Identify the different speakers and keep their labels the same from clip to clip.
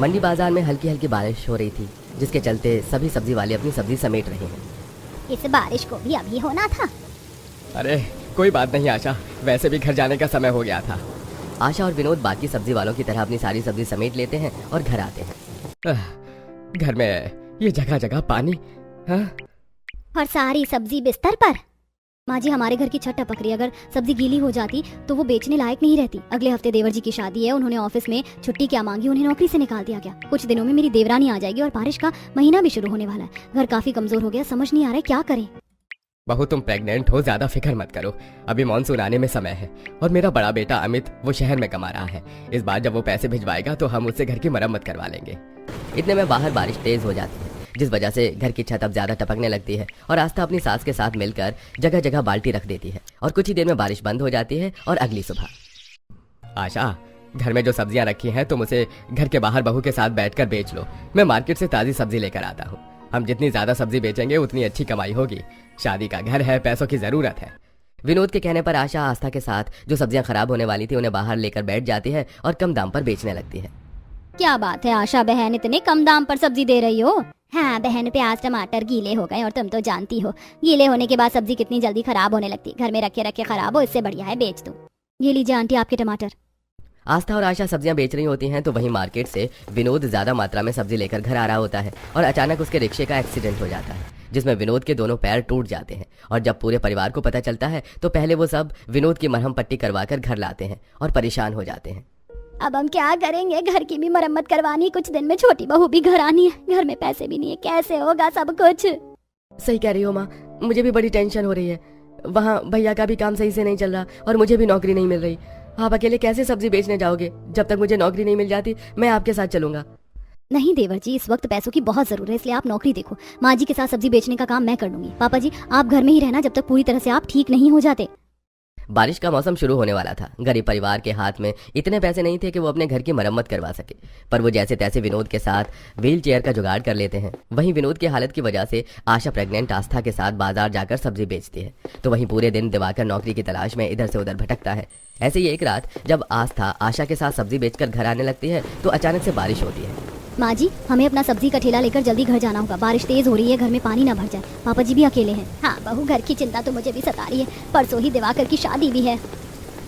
Speaker 1: मंडी बाजार में हल्की हल्की बारिश हो रही थी, जिसके चलते सभी सब्जी वाले अपनी सब्जी समेट रहे हैं।
Speaker 2: इस बारिश को भी अभी होना था।
Speaker 3: अरे कोई बात नहीं आशा, वैसे भी घर जाने का समय हो गया था।
Speaker 1: आशा और विनोद बाकी सब्जी वालों की तरह अपनी सारी सब्जी समेट लेते हैं और घर आते हैं।
Speaker 3: घर में ये जगह जगह पानी, हाँ?
Speaker 2: और सारी सब्जी बिस्तर पर। माँ जी, हमारे घर की छत टपक रही, अगर सब्जी गीली हो जाती तो वो बेचने लायक नहीं रहती। अगले हफ्ते देवर जी की शादी है, उन्होंने ऑफिस में छुट्टी क्या मांगी, उन्हें नौकरी से निकाल दिया गया। कुछ दिनों में मेरी देवरानी आ जाएगी और बारिश का महीना भी शुरू होने वाला है। घर काफी कमजोर हो गया, समझ नहीं आ रहा है क्या करें।
Speaker 3: बहू तुम प्रेग्नेंट हो, ज्यादा फिक्र मत करो। अभी मानसून आने में समय है और मेरा बड़ा बेटा अमित वो शहर में कमा रहा है। इस बार जब वो पैसे भिजवाएगा तो हम उससे घर की मरम्मत करवा लेंगे।
Speaker 1: इतने में बाहर बारिश तेज हो जाती है, जिस वजह से घर की छत अब ज्यादा टपकने लगती है और आस्था अपनी सास के साथ मिलकर जगह जगह बाल्टी रख देती है और कुछ ही देर में बारिश बंद हो जाती है। और अगली सुबह
Speaker 3: आशा, घर में जो सब्जियां रखी हैं तुम उसे घर के बाहर बहू के साथ बैठकर बेच लो। मैं मार्केट से ताजी सब्जी लेकर आता हूँ। हम जितनी ज्यादा सब्जी बेचेंगे उतनी अच्छी कमाई होगी। शादी का घर है, पैसों की जरूरत है।
Speaker 1: विनोद के कहने पर आशा आस्था के साथ जो सब्जियां खराब होने वाली थी उन्हें बाहर लेकर बैठ जाती है और कम दाम पर बेचने लगती है।
Speaker 2: क्या बात है आशा बहन, इतने कम दाम पर सब्जी दे रही हो? हाँ बहन, प्याज टमाटर गीले हो गए और तुम तो जानती हो गीले होने के बाद सब्जी कितनी जल्दी खराब होने लगती। घर में रखे रखे खराब हो, इससे बढ़िया है बेच दूं। ये लीजिए आंटी आपके टमाटर।
Speaker 1: आस्था और आशा सब्जियां बेच रही होती हैं तो वहीं मार्केट से विनोद ज्यादा मात्रा में सब्जी लेकर घर आ रहा होता है और अचानक उसके रिक्शे का एक्सीडेंट हो जाता है, जिसमें विनोद के दोनों पैर टूट जाते हैं। और जब पूरे परिवार को पता चलता है तो पहले वो सब विनोद की मरहम पट्टी करवाकर घर लाते हैं और परेशान हो जाते हैं।
Speaker 2: अब हम क्या करेंगे, घर की भी मरम्मत करवानी, कुछ दिन में छोटी बहू भी घर आनी है, घर में पैसे भी नहीं है, कैसे होगा सब कुछ?
Speaker 1: सही कह रही हो माँ, मुझे भी बड़ी टेंशन हो रही है। वहाँ भैया का भी काम सही से नहीं चल रहा और मुझे भी नौकरी नहीं मिल रही। आप अकेले कैसे सब्जी बेचने जाओगे? जब तक मुझे नौकरी नहीं मिल जाती मैं आपके साथ चलूंगा।
Speaker 2: नहीं देवर जी, इस वक्त पैसों की बहुत जरूरत है, इसलिए आप नौकरी देखो। माँ जी के साथ सब्जी बेचने का काम मैं कर लूंगी। पापा जी आप घर में ही रहना जब तक पूरी तरह से आप ठीक नहीं हो जाते।
Speaker 1: बारिश का मौसम शुरू होने वाला था। गरीब परिवार के हाथ में इतने पैसे नहीं थे कि वो अपने घर की मरम्मत करवा सके, पर वो जैसे तैसे विनोद के साथ व्हील चेयर का जुगाड़ कर लेते हैं। वहीं विनोद की हालत की वजह से आशा प्रेग्नेंट आस्था के साथ बाजार जाकर सब्जी बेचती है, तो वहीं पूरे दिन दिवाकर नौकरी की तलाश में इधर से उधर भटकता है। ऐसे ही एक रात जब आस्था आशा के साथ सब्जी बेचकर घर आने लगती है तो अचानक से बारिश होती है।
Speaker 2: माँ जी हमें अपना सब्जी का ठेला लेकर जल्दी घर जाना होगा, बारिश तेज हो रही है, घर में पानी ना भर जाए। पापा जी भी अकेले हैं। हाँ बहू, घर की चिंता तो मुझे भी सता रही है, परसों ही दिवाकर की शादी भी है।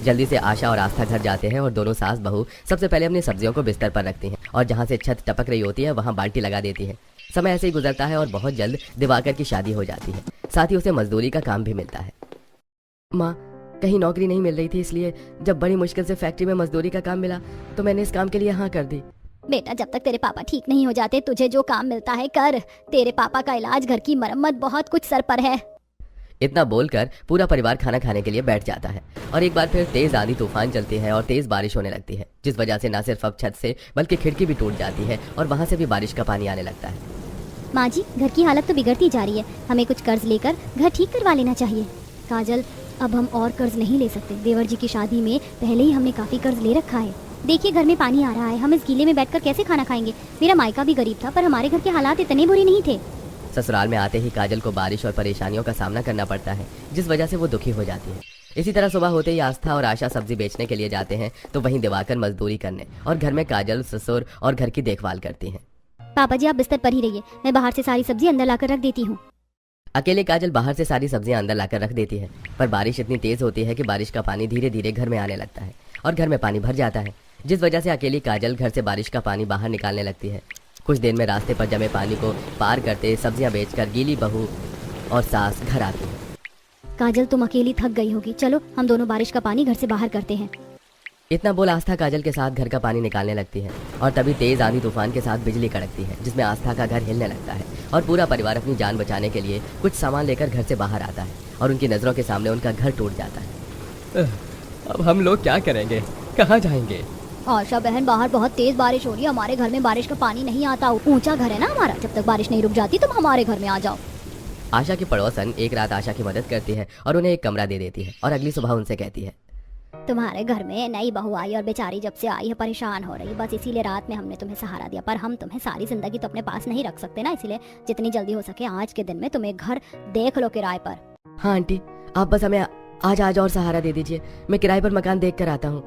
Speaker 1: जल्दी से आशा और आस्था घर जाते हैं और दोनों सास बहू सबसे पहले अपनी सब्जियों को बिस्तर पर रखती हैं और जहाँ से छत टपक रही होती है वहाँ बाल्टी लगा देती है। समय ऐसे ही गुजरता है और बहुत जल्द दिवाकर की शादी हो जाती है, साथ ही उसे मजदूरी का काम भी मिलता है। माँ, कहीं नौकरी नहीं मिल रही थी, इसलिए जब बड़ी मुश्किल से फैक्ट्री में मजदूरी का काम मिला तो मैंने इस काम के लिए हाँ कर दी।
Speaker 2: बेटा जब तक तेरे पापा ठीक नहीं हो जाते तुझे जो काम मिलता है कर। तेरे पापा का इलाज, घर की मरम्मत, बहुत कुछ सर पर है।
Speaker 1: इतना बोलकर पूरा परिवार खाना खाने के लिए बैठ जाता है और एक बार फिर तेज आंधी तूफान चलती है और तेज बारिश होने लगती है, जिस वजह से न सिर्फ अब छत से बल्कि खिड़की भी टूट जाती है और वहां से भी बारिश का पानी आने लगता है।
Speaker 2: माँ जी घर की हालत तो बिगड़ती जा रही है, हमें कुछ कर्ज लेकर घर ठीक करवा लेना चाहिए। काजल, अब हम और कर्ज नहीं ले सकते। देवर जी की शादी में पहले ही हमने काफी कर्ज ले रखा है। देखिए घर में पानी आ रहा है, हम इस गीले में बैठकर कैसे खाना खाएंगे? मेरा मायका भी गरीब था पर हमारे घर के हालात इतने बुरे नहीं थे।
Speaker 1: ससुराल में आते ही काजल को बारिश और परेशानियों का सामना करना पड़ता है, जिस वजह से वो दुखी हो जाती है। इसी तरह सुबह होते ही आस्था और आशा सब्जी बेचने के लिए जाते हैं तो वहीं दिवाकर मजदूरी करने और घर में काजल, ससुर और घर की देखभाल करती हैं।
Speaker 2: पापा जी आप बिस्तर पर ही रहिए, मैं बाहर से सारी सब्जी अंदर लाकर रख देती हूँ।
Speaker 1: अकेले काजल बाहर से सारी सब्जियां अंदर लाकर रख देती है, पर बारिश इतनी तेज होती है कि बारिश का पानी धीरे धीरे घर में आने लगता है और घर में पानी भर जाता है, जिस वजह से अकेली काजल घर से बारिश का पानी बाहर निकालने लगती है। कुछ देर में रास्ते पर जमे पानी को पार करते सब्जियां बेचकर गीली बहू और सास घर आती है।
Speaker 2: काजल तुम अकेली थक गई होगी, चलो हम दोनों बारिश का पानी घर से बाहर करते हैं।
Speaker 1: इतना बोल आस्था काजल के साथ घर का पानी निकालने लगती है और तभी तेज आंधी तूफान के साथ बिजली कड़कती है, जिसमें आस्था का घर हिलने लगता है और पूरा परिवार अपनी जान बचाने के लिए कुछ सामान लेकर घर से बाहर आता है और उनकी नजरों के सामने उनका घर टूट जाता है।
Speaker 3: अब हम लोग क्या करेंगे, कहाँ जाएंगे?
Speaker 2: आशा बहन बाहर बहुत तेज बारिश हो रही है, हमारे घर में बारिश का पानी नहीं आता। ऊंचा घर है ना हमारा, जब तक बारिश नहीं रुक जाती तुम हमारे घर में आ जाओ।
Speaker 1: आशा की पड़ोसन एक रात आशा की मदद करती है और उन्हें एक कमरा दे देती है और अगली सुबह उनसे कहती है,
Speaker 2: तुम्हारे घर में नई बहू आई और बेचारी जब से आई है परेशान हो रही, बस इसीलिए रात में हमने तुम्हें सहारा दिया, पर हम तुम्हें सारी जिंदगी तो अपने पास नहीं रख सकते ना, इसलिए जितनी जल्दी हो सके आज के दिन में तुम एक घर देख लो किराए पर।
Speaker 1: हाँ आंटी, आप बस हमें आज और सहारा दे दीजिए, मैं किराए पर मकान देख कर आता हूँ।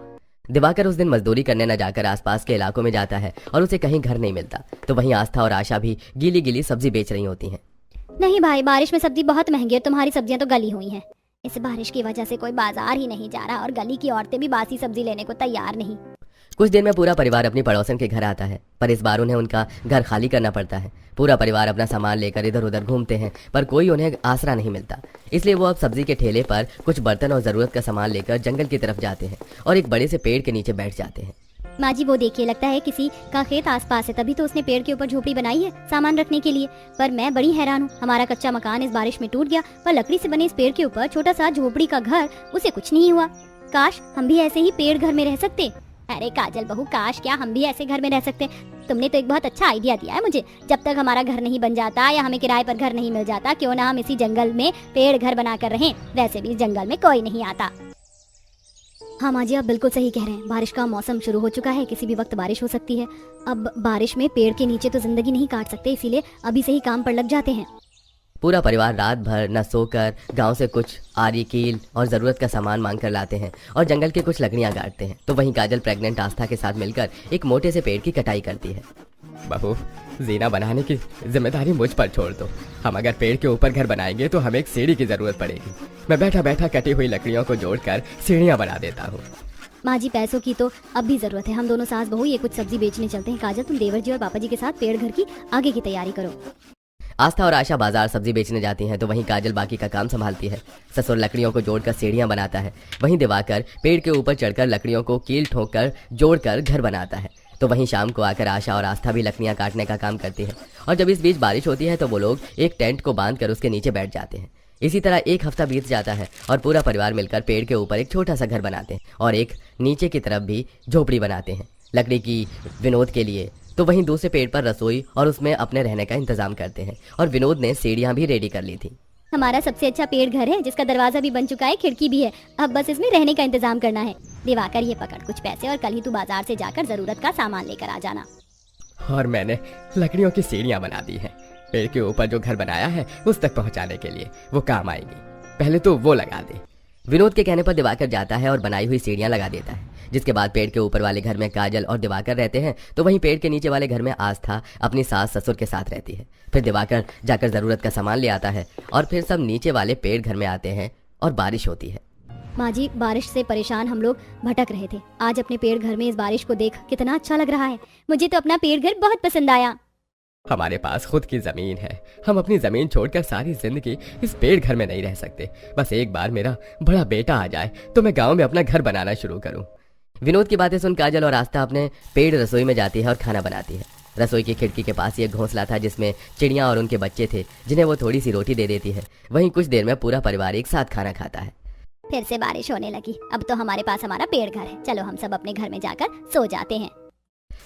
Speaker 1: दिवाकर उस दिन मजदूरी करने न जाकर आसपास के इलाकों में जाता है और उसे कहीं घर नहीं मिलता। तो वहीं आस्था और आशा भी गीली गीली सब्जी बेच रही होती हैं।
Speaker 2: नहीं भाई, बारिश में सब्जी बहुत महंगी है, तुम्हारी सब्जियां तो गली हुई हैं। इस बारिश की वजह से कोई बाजार ही नहीं जा रहा और गली की औरतें भी बासी सब्जी लेने को तैयार नहीं।
Speaker 1: कुछ देर में पूरा परिवार अपनी पड़ोसन के घर आता है, पर इस बार उन्हें उनका घर खाली करना पड़ता है। पूरा परिवार अपना सामान लेकर इधर उधर घूमते हैं, पर कोई उन्हें आसरा नहीं मिलता। इसलिए वो अब सब्जी के ठेले पर कुछ बर्तन और जरूरत का सामान लेकर जंगल की तरफ जाते हैं और एक बड़े से पेड़ के नीचे बैठ जाते हैं।
Speaker 2: माँ जी वो देखिए, लगता है किसी का खेत आसपास है, तभी तो उसने पेड़ के ऊपर झोपड़ी बनाई है सामान रखने के लिए। पर मैं बड़ी हैरान हूँ, हमारा कच्चा मकान इस बारिश में टूट गया, पर लकड़ी से बने इस पेड़ के ऊपर छोटा सा झोपड़ी का घर, उसे कुछ नहीं हुआ। काश हम भी ऐसे ही पेड़ घर में रह सकते। अरे काजल बहू, काश क्या हम भी ऐसे घर में रह सकते। तुमने तो एक बहुत अच्छा आइडिया दिया है मुझे। जब तक हमारा घर नहीं बन जाता या हमें किराए पर घर नहीं मिल जाता, क्यों ना हम इसी जंगल में पेड़ घर बना कर रहें। वैसे भी इस जंगल में कोई नहीं आता। हाँ माँ जी, आप बिल्कुल सही कह रहे हैं। बारिश का मौसम शुरू हो चुका है, किसी भी वक्त बारिश हो सकती है। अब बारिश में पेड़ के नीचे तो जिंदगी नहीं काट सकते, इसीलिए अभी से ही काम पर लग जाते हैं।
Speaker 1: पूरा परिवार रात भर न सोकर गांव से कुछ आरी कील और जरूरत का सामान मांग कर लाते हैं और जंगल के कुछ लकड़ियां गाड़ते हैं। तो वहीं काजल प्रेग्नेंट आस्था के साथ मिलकर एक मोटे से पेड़ की कटाई करती है।
Speaker 3: बहू, जीना बनाने की जिम्मेदारी मुझ पर छोड़ दो। हम अगर पेड़ के ऊपर घर बनाएंगे तो हमें एक सीढ़ी की जरूरत पड़ेगी। मैं बैठा बैठा कटी हुई लकड़ियों को जोड़कर सीढ़ियां बना देता हूँ।
Speaker 2: माँ जी पैसों की तो अब भी जरूरत है। हम दोनों सास बहू ये कुछ सब्जी बेचने चलते हैं। काजल, तुम देवर जी और पापा जी के साथ पेड़ घर की आगे की तैयारी करो।
Speaker 1: आस्था और आशा बाजार सब्जी बेचने जाती हैं, तो वहीं काजल बाकी का काम संभालती है। ससुर लकड़ियों को जोड़कर सीढ़ियां बनाता है, वहीं दिवाकर पेड़ के ऊपर चढ़कर लकड़ियों को कील ठोककर जोड़कर घर बनाता है। तो वहीं शाम को आकर आशा और आस्था भी लकड़ियां काटने का काम करती है और जब इस बीच बारिश होती है तो वो लोग एक टेंट को बांधकर उसके नीचे बैठ जाते हैं। इसी तरह एक हफ्ता बीत जाता है और पूरा परिवार मिलकर पेड़ के ऊपर एक छोटा सा घर बनाते हैं और एक नीचे की तरफ भी झोपड़ी बनाते हैं लकड़ी की विनोद के लिए। तो वहीं दूसरे पेड़ पर रसोई और उसमें अपने रहने का इंतजाम करते हैं और विनोद ने सीढ़ियां भी रेडी कर ली थी।
Speaker 2: हमारा सबसे अच्छा पेड़ घर है, जिसका दरवाजा भी बन चुका है, खिड़की भी है। अब बस इसमें रहने का इंतजाम करना है। दिवाकर, ये पकड़ कुछ पैसे और कल ही तू बाजार से जाकर जरूरत का सामान लेकर आ जाना।
Speaker 3: और मैंने लकड़ियों की सीढ़ियां बना दी हैं। पेड़ के ऊपर जो घर बनाया है उस तक पहुंचाने के लिए वो काम आएगी। पहले तो वो लगा दे।
Speaker 1: विनोद के कहने पर दिवाकर जाता है और बनाई हुई सीढ़ियां लगा देता है, जिसके बाद पेड़ के ऊपर वाले घर में काजल और दिवाकर रहते हैं। तो वहीं पेड़ के नीचे वाले घर में आस्था अपनी सास ससुर के साथ रहती है। फिर दिवाकर जाकर जरूरत का सामान ले आता है और फिर सब नीचे वाले पेड़ घर में आते हैं और बारिश होती है।
Speaker 2: माँ जी, बारिश से परेशान हम लोग भटक रहे थे। आज अपने पेड़ घर में इस बारिश को देख कितना अच्छा लग रहा है। मुझे तो अपना पेड़ घर बहुत पसंद आया।
Speaker 3: हमारे पास खुद की जमीन है। हम अपनी जमीन छोड़कर सारी जिंदगी इस पेड़ घर में नहीं रह सकते। बस एक बार मेरा बड़ा बेटा आ जाए तो मैं गांव में अपना घर बनाना शुरू करूं।
Speaker 1: विनोद की बातें सुन काजल और आस्था अपने पेड़ रसोई में जाती है और खाना बनाती है। रसोई की खिड़की के पास एक घोंसला था जिसमें चिड़िया और उनके बच्चे थे, जिन्हें वो थोड़ी सी रोटी दे देती है। वहीं कुछ देर में पूरा परिवार एक साथ खाना खाता है।
Speaker 2: फिर से बारिश होने लगी। अब तो हमारे पास हमारा पेड़ घर है। चलो हम सब अपने घर में जाकर सो जाते हैं।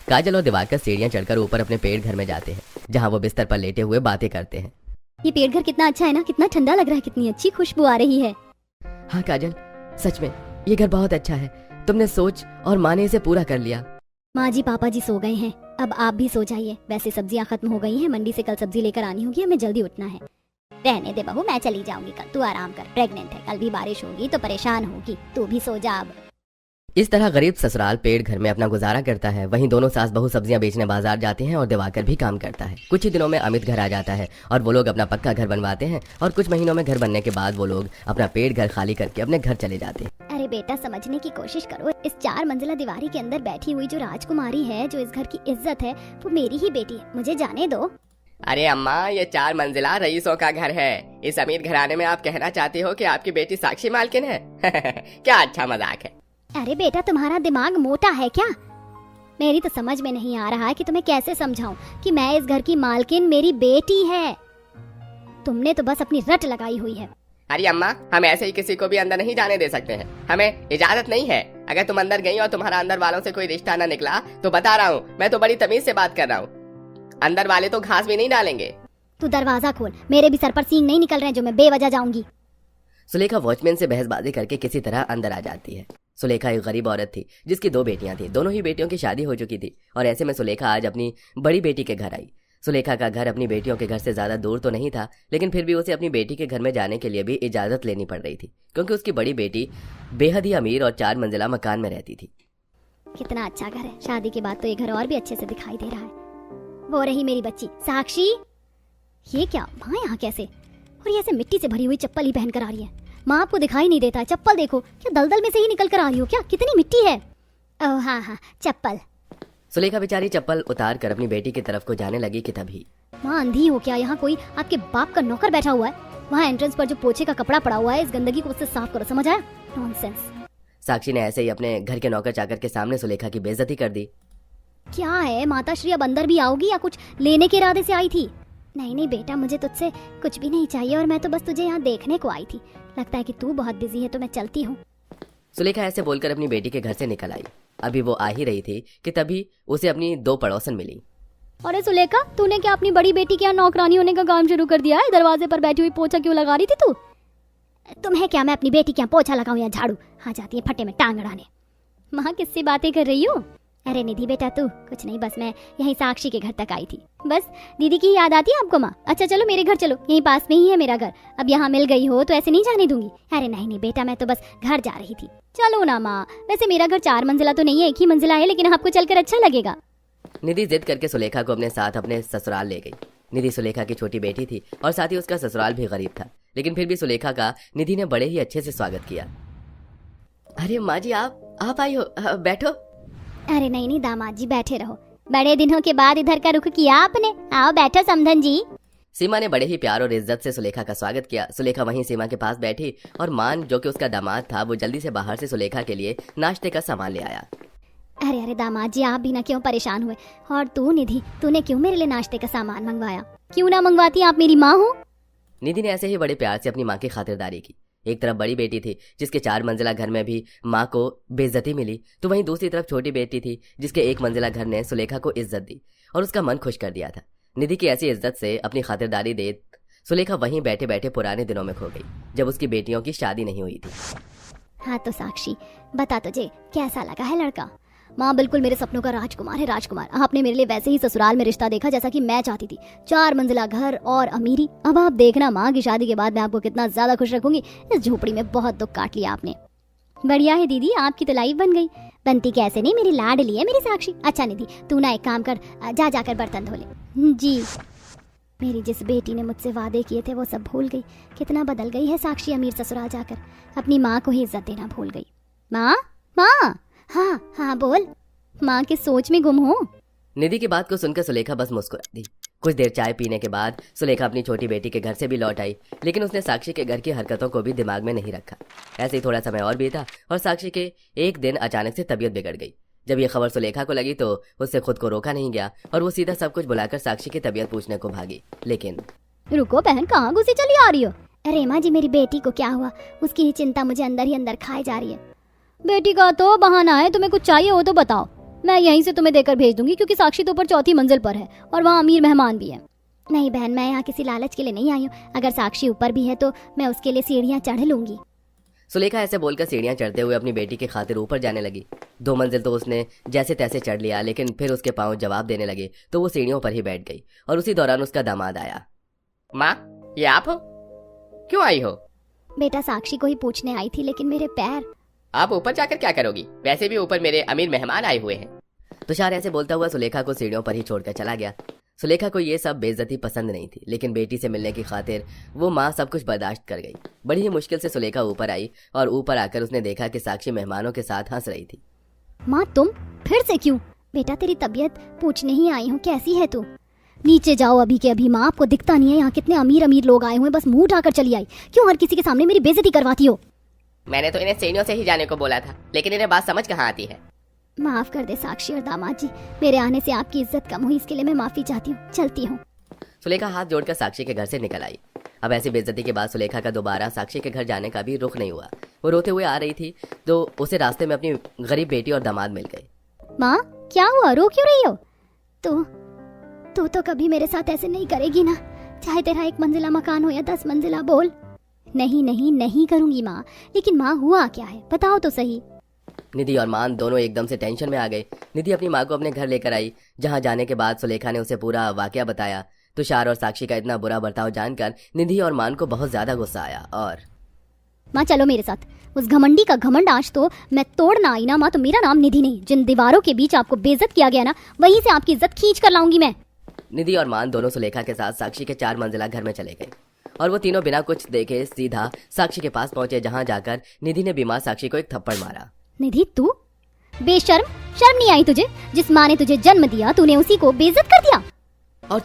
Speaker 1: काजल और दिवाकर सीढ़ियां चढ़कर ऊपर अपने पेड़ घर में जाते हैं, जहां वो बिस्तर पर लेटे हुए बातें करते हैं।
Speaker 2: ये पेड़ घर कितना अच्छा है ना, कितना ठंडा लग रहा है, कितनी अच्छी खुशबू आ रही है।
Speaker 1: हाँ काजल, सच में ये घर बहुत अच्छा है। तुमने सोच और माने इसे पूरा कर लिया।
Speaker 2: माँ जी पापा जी सो गए हैं, अब आप भी सो जाइए। वैसे सब्जियां खत्म हो गई हैं, मंडी से कल सब्जी लेकर आनी होगी, हमें जल्दी उठना है। रहने दे बहू, मैं चली जाऊंगी कल, तू आराम कर। प्रेग्नेंट है, कल भी बारिश होगी तो परेशान होगी। तू भी सो जा अब।
Speaker 1: इस तरह गरीब ससुराल पेड़ घर में अपना गुजारा करता है। वहीं दोनों सास बहू सब्जियां बेचने बाजार जाते हैं और दिवाकर भी काम करता है। कुछ ही दिनों में अमित घर आ जाता है और वो लोग अपना पक्का घर बनवाते हैं और कुछ महीनों में घर बनने के बाद वो लोग अपना पेड़ घर खाली करके अपने घर चले जाते हैं।
Speaker 2: अरे बेटा, समझने की कोशिश करो। इस 4 मंजिला दीवारी के अंदर बैठी हुई जो राजकुमारी है, जो इस घर की इज्जत है, वो मेरी ही बेटी है। मुझे जाने दो।
Speaker 3: अरे अम्मा, ये 4 मंजिला रईसों का घर है। इस अमीर घराने में आप कहना चाहती हो कि आपकी बेटी साक्षी मालकिन है? क्या अच्छा मजाक है।
Speaker 2: अरे बेटा, तुम्हारा दिमाग मोटा है क्या? मेरी तो समझ में नहीं आ रहा है कि तुम्हें कैसे समझाऊं कि मैं इस घर की मालकिन मेरी बेटी है। तुमने तो बस अपनी रट लगाई हुई है।
Speaker 3: अरे अम्मा, हम ऐसे ही किसी को भी अंदर नहीं जाने दे सकते हैं। हमें इजाजत नहीं है। अगर तुम अंदर गई और तुम्हारा अंदर वालों से कोई रिश्ता न निकला तो बता रहा हूँ, मैं तो बड़ी तमीज से बात कर रहा हूँ। अंदर वाले तो घास भी नहीं डालेंगे।
Speaker 2: तू दरवाजा खोल, मेरे भी सर पर सींग नहीं निकल रहे जो मैं बेवजह जाऊंगी।
Speaker 1: सुलेखा वॉचमैन से बहसबाजी करके किसी तरह अंदर आ जाती है। सुलेखा एक गरीब औरत थी जिसकी 2 बेटियां थी। दोनों ही बेटियों की शादी हो चुकी थी और ऐसे में सुलेखा आज अपनी बड़ी बेटी के घर आई। सुलेखा का घर अपनी बेटियों के घर से ज्यादा दूर तो नहीं था, लेकिन फिर भी उसे अपनी बेटी के घर में जाने के लिए भी इजाजत लेनी पड़ रही थी, क्योंकि उसकी बड़ी बेटी बेहद ही अमीर और 4 मंजिला मकान में रहती थी।
Speaker 2: कितना अच्छा घर है, शादी के बाद तो ये घर और भी अच्छे से दिखाई दे रहा है। वो रही मेरी बच्ची साक्षी। ये क्या माँ यहाँ कैसे? और ये ऐसे मिट्टी से भरी हुई चप्पल ही पहन कर आ रही है। माँ आपको दिखाई नहीं देता है? चप्पल देखो, क्या दलदल में से ही निकल कर आ रही हो क्या? कितनी मिट्टी है। ओह हाँ हाँ चप्पल।
Speaker 1: सुलेखा बेचारी चप्पल उतार कर अपनी बेटी की तरफ को जाने लगी कि तभी
Speaker 2: माँ अंधी हो क्या? यहाँ कोई आपके बाप का नौकर बैठा हुआ है। वहाँ एंट्रेंस पर जो पोछे का कपड़ा पड़ा हुआ है, इस गंदगी को उससे साफ करो, समझ आया? नॉनसेंस।
Speaker 1: साक्षी ने ऐसे ही अपने घर के नौकर चाकर के सामने सुलेखा की बेइज्जती कर दी।
Speaker 2: क्या है माता श्री, अब अंदर भी आओगी या कुछ लेने के इरादे से आई थी? नहीं नहीं बेटा, मुझे तुझसे कुछ भी नहीं चाहिए और मैं तो बस तुझे यहाँ देखने को आई थी। लगता है कि तू बहुत बिजी है तो मैं चलती हूँ।
Speaker 1: सुलेखा ऐसे बोलकर अपनी बेटी के घर से निकल आई। अभी वो आ ही रही थी कि तभी उसे अपनी 2 पड़ोसन मिली।
Speaker 2: अरे सुलेखा, तूने क्या अपनी बड़ी बेटी के यहाँ नौकरानी होने का काम शुरू कर दिया है? दरवाजे पर बैठी हुई पोछा क्यों लगा रही थी तू? तुम्हें क्या मैं अपनी बेटी के यहाँ पोछा लगाऊं या झाड़ू? हाँ जाती है फटे में टांग अड़ाने। माँ किससे बातें कर रही हो? अरे निधि बेटा तू कुछ नहीं, बस मैं यहीं साक्षी के घर तक आई थी। बस दीदी की याद आती है आपको माँ? अच्छा चलो मेरे घर चलो, यहीं पास में ही है मेरा घर। अब यहाँ मिल गई हो तो ऐसे नहीं जाने दूंगी। अरे नहीं नहीं बेटा, मैं तो बस घर जा रही थी। चलो ना माँ, वैसे मेरा घर 4 मंजिला तो नहीं है, 1 ही मंजिला है, लेकिन आपको चलकर अच्छा लगेगा।
Speaker 1: निधि जिद करके सुलेखा को अपने साथ अपने ससुराल ले गई। निधि सुलेखा की छोटी बेटी थी और साथ ही उसका ससुराल भी गरीब था, लेकिन फिर भी सुलेखा का निधि ने बड़े ही अच्छे से स्वागत किया। अरे माँ जी आप आई हो, बैठो।
Speaker 2: अरे नहीं नहीं दामाद जी बैठे रहो, बड़े दिनों के बाद इधर का रुख किया आपने। आओ बैठो समधन जी।
Speaker 1: सीमा ने बड़े ही प्यार और इज्जत से सुलेखा का स्वागत किया। सुलेखा वहीं सीमा के पास बैठी और मान जो कि उसका दामाद था वो जल्दी से बाहर से सुलेखा के लिए नाश्ते का सामान ले आया।
Speaker 2: अरे अरे दामाद जी आप भी ना क्यों परेशान हुए? और तू निधि, तूने क्यों मेरे लिए नाश्ते का सामान मंगवाया? क्यों ना मंगवाती, आप मेरी माँ हो।
Speaker 1: निधि ने ऐसे ही बड़े प्यार से अपनी माँ की खातिरदारी की। एक तरफ बड़ी बेटी थी जिसके 4 मंजिला घर में भी माँ को बेइज्जती मिली, तो वहीं दूसरी तरफ छोटी बेटी थी जिसके 1 मंजिला घर ने सुलेखा को इज्जत दी और उसका मन खुश कर दिया था। निधि की ऐसी इज्जत से अपनी खातिरदारी दे सुलेखा वहीं बैठे बैठे पुराने दिनों में खो गई, जब उसकी बेटियों की शादी नहीं हुई थी।
Speaker 2: हाँ तो साक्षी बता, तुझे कैसा लगा है लड़का? माँ बिल्कुल मेरे सपनों का राजकुमार है, राजकुमार। आपने मेरे लिए वैसे ही ससुराल में रिश्ता देखा जैसा कि मैं चाहती थी, 4 मंजिला घर और अमीरी। अब आप देखना माँ की शादी के बाद मैं आपको कितना ज्यादा खुश रखूंगी। इस झोपड़ी में बहुत दुख काट लिया आपने। बढ़िया है दीदी, आपकी तो लाइफ बन गई। बनती कैसे नहीं, मेरी लाडली है मेरी साक्षी। अच्छा निधि तू ना एक काम कर, जाकर बर्तन धो ले। जी। मेरी जिस बेटी ने मुझसे वादे किए थे वो सब भूल गई। कितना बदल गई है साक्षी अमीर ससुराल जाकर, अपनी माँ को ही इज्जत देना भूल गई। माँ माँ, हाँ हाँ बोल। माँ की सोच में गुम हो।
Speaker 1: निधि की बात को सुनकर सुलेखा बस मुस्कुरा दी। कुछ देर चाय पीने के बाद सुलेखा अपनी छोटी बेटी के घर से भी लौट आई, लेकिन उसने साक्षी के घर की हरकतों को भी दिमाग में नहीं रखा। ऐसे ही थोड़ा समय और बीता और साक्षी के एक दिन अचानक से तबीयत बिगड़ गई। जब ये खबर सुलेखा को लगी तो उससे खुद को रोका नहीं गया और वो सीधा सब कुछ बुलाकर साक्षी की तबीयत पूछने को भागी। लेकिन
Speaker 2: रुको बहन, कहाँ घुसी चली आ रही हो? अरे माँ जी मेरी बेटी को क्या हुआ, उसकी ही चिंता मुझे अंदर ही अंदर खाए जा रही है। बेटी का तो बहाना है, तुम्हें कुछ चाहिए हो तो बताओ, मैं यहीं से तुम्हें देकर भेज दूंगी, क्योंकि साक्षी तो ऊपर 4थी मंजिल पर है और वहाँ अमीर मेहमान भी है। नहीं बहन, मैं यहाँ किसी लालच के लिए नहीं आई हूँ। अगर साक्षी ऊपर भी है तो मैं उसके लिए सीढ़ियाँ चढ़ लूंगी।
Speaker 1: सुलेखा ऐसे बोलकर सीढ़ियां चढ़ते हुए अपनी बेटी की खातिर ऊपर जाने लगी। 2 मंजिल तो उसने जैसे तैसे चढ़ लिया, लेकिन फिर उसके पांव जवाब देने लगे तो वो सीढ़ियों पर ही बैठ गई और उसी दौरान उसका दामाद आया। माँ ये आप हो? क्यों आई हो?
Speaker 2: बेटा साक्षी को ही पूछने आई थी, लेकिन मेरे पैर।
Speaker 1: आप ऊपर जाकर क्या करोगी? वैसे भी ऊपर मेरे अमीर मेहमान आए हुए हैं। तुषार ऐसे बोलता हुआ सुलेखा को सीढ़ियों पर ही छोड़कर चला गया। सुलेखा को ये सब बेइज्जती पसंद नहीं थी, लेकिन बेटी से मिलने की खातिर वो माँ सब कुछ बर्दाश्त कर गई। बड़ी ही मुश्किल से सुलेखा ऊपर आई और ऊपर आकर उसने देखा कि साक्षी मेहमानों के साथ हंस रही थी।
Speaker 2: माँ तुम फिर से क्यों? बेटा तेरी तबीयत पूछने ही आई हूँ, कैसी है तू? नीचे जाओ अभी के अभी। माँ आपको दिखता नहीं है यहाँ कितने अमीर अमीर लोग आए हुए, बस मुंह उठाकर चली आई। क्यों हर किसी के सामने मेरी बेइज्जती करवाती हो?
Speaker 1: मैंने तो इन्हें सीढ़ियों से ही जाने को बोला था, लेकिन इन्हें बात समझ कहाँ आती है।
Speaker 2: माफ कर दे साक्षी और दामाद जी, मेरे आने से आपकी इज्जत कम हुई, इसके लिए मैं माफी चाहती हूँ। चलती हूँ।
Speaker 1: सुलेखा हाथ जोड़कर साक्षी के घर से निकल आई। अब ऐसी बेइज्जती के बाद सुलेखा का दोबारा साक्षी के घर जाने का भी रुख नहीं हुआ। वो रोते हुए आ रही थी तो उसे रास्ते में अपनी गरीब बेटी और दामाद मिल गए।
Speaker 2: माँ क्या हुआ, रो क्यों रही हो? तू तो कभी मेरे साथ ऐसे नहीं करेगी ना, चाहे तेरा 1 मंजिला मकान हो या 10 मंजिला। बोल। नहीं नहीं नहीं करूंगी माँ। लेकिन माँ हुआ क्या है बताओ तो सही।
Speaker 1: निधि और मान दोनों एकदम से टेंशन में आ गए। निधि अपनी माँ को अपने घर लेकर आई, जहाँ जाने के बाद सुलेखा ने उसे पूरा वाकया बताया। तुषार और साक्षी का इतना बुरा बर्ताव जानकर निधि और मान को बहुत ज्यादा गुस्सा आया और
Speaker 2: माँ चलो मेरे साथ। उस घमंडी का घमंड आज तो मैं तोड़ ना आई ना माँ, तो मेरा नाम निधि नहीं। जिन दीवारों के बीच आपको बेइज्जत किया गया ना, वहीं से आपकी इज्जत खींच कर लाऊंगी मैं।
Speaker 1: निधि और मान दोनों सुलेखा के साथ साक्षी के 4 मंजिला घर में चले गए और वो तीनों बिना कुछ देखे सीधा साक्षी के पास पहुंचे, जहां जाकर निधि ने बीमार साक्षी को एक थप्पड़ मारा।
Speaker 2: निधि तू बेशर्म, शर्म नहीं आई तुझे? जिस माँ ने तुझे जन्म दिया तूने उसी को बेइज्जत कर दिया।
Speaker 1: और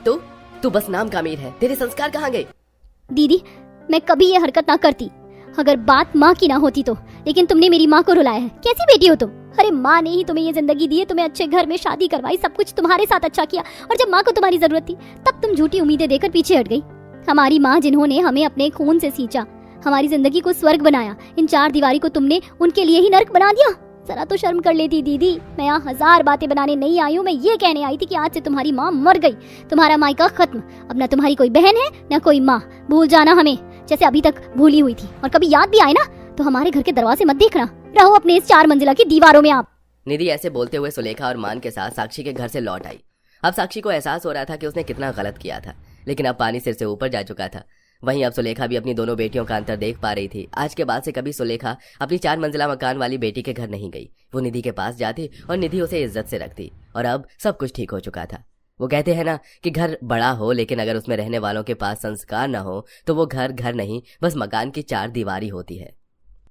Speaker 1: तू बस नाम का अमीर है, तेरे संस्कार कहाँ गए?
Speaker 2: दीदी मैं कभी ये हरकत ना करती अगर बात माँ की ना होती तो, लेकिन तुमने मेरी माँ को रुलाया है। कैसी बेटी हो तुम? अरे माँ ने ही तुम्हें ये जिंदगी दी है, तुम्हें अच्छे घर में शादी करवाई, सब कुछ तुम्हारे साथ अच्छा किया, और जब माँ को तुम्हारी जरूरत थी तब तुम झूठी उम्मीदें देकर पीछे हट गई। हमारी माँ जिन्होंने हमें अपने खून से सींचा, हमारी जिंदगी को स्वर्ग बनाया, इन 4 दीवारी को तुमने उनके लिए ही नर्क बना दिया। जरा तो शर्म कर लेती दीदी। मैं यहाँ 1000 बातें बनाने नहीं आई हूँ, मैं ये कहने आई थी कि आज से तुम्हारी माँ मर गई, तुम्हारा मायका खत्म। अब ना तुम्हारी कोई बहन है ना कोई माँ। भूल जाना हमें, जैसे अभी तक भूली हुई थी, और कभी याद भी आए ना तो हमारे घर के दरवाजे मत देखना, रहो अपने इस 4 मंजिला की दीवारों में आप।
Speaker 1: निधि ऐसे बोलते हुए सुलेखा और मान के साथ साक्षी के घर से लौट आई। अब साक्षी को एहसास हो रहा था कि उसने कितना गलत किया था, लेकिन अब पानी सिर से ऊपर जा चुका था। वहीं अब सुलेखा भी अपनी दोनों बेटियों का अंतर देख पा रही थी। आज के बाद से कभी सुलेखा अपनी 4 मंजिला मकान वाली बेटी के घर नहीं गई। वो निधि के पास जाती और निधि उसे इज्जत से रखती, और अब सब कुछ ठीक हो चुका था। वो कहते हैं ना कि घर बड़ा हो लेकिन अगर उसमें रहने वालों के पास संस्कार न हो तो वो घर नहीं, बस मकान की 4 दीवारी होती है।